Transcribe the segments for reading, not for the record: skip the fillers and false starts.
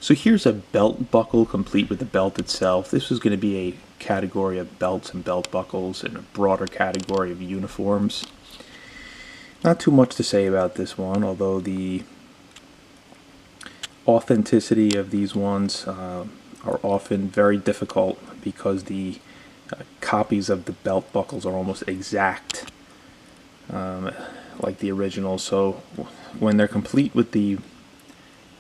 So here's a belt buckle complete with the belt itself. This was going to be a category of belts and belt buckles and a broader category of uniforms. Not too much to say about this one, although the authenticity of these ones are often very difficult because the copies of the belt buckles are almost exact like the original. So when they're complete with the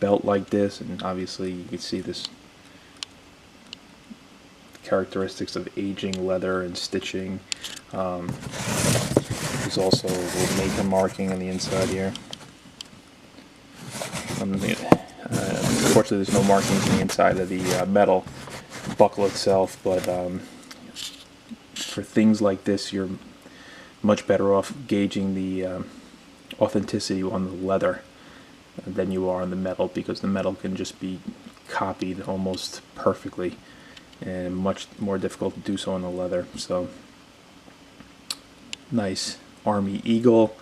belt like this, and obviously you can see this characteristics of aging leather and stitching. There's also a little maker marking on the inside here. Unfortunately, there's no markings on the inside of the metal buckle itself, but for things like this, you're much better off gauging the authenticity on the leather than you are on the metal, because the metal can just be copied almost perfectly and much more difficult to do so on the leather. So nice Army Eagle,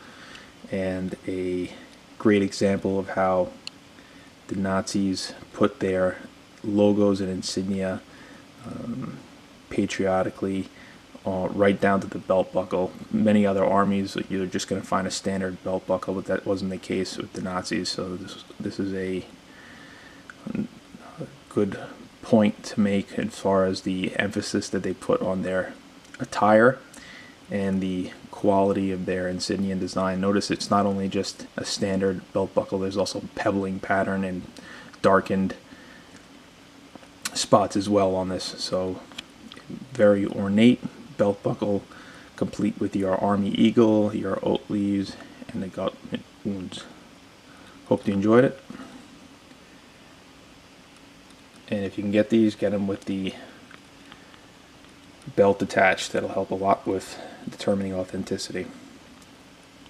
and a great example of how the Nazis put their logos and insignia patriotically right down to the belt buckle. Many other armies, you're just going to find a standard belt buckle, but that wasn't the case with the Nazis. So this is a good point to make as far as the emphasis that they put on their attire and the quality of their insignia and design. Notice it's not only just a standard belt buckle, there's also pebbling pattern and darkened spots as well on this. So very ornate belt buckle, complete with your Army Eagle, your oat leaves, and the gut wounds. Hope you enjoyed it. And if you can get these, get them with the belt attached. That'll help a lot with determining authenticity.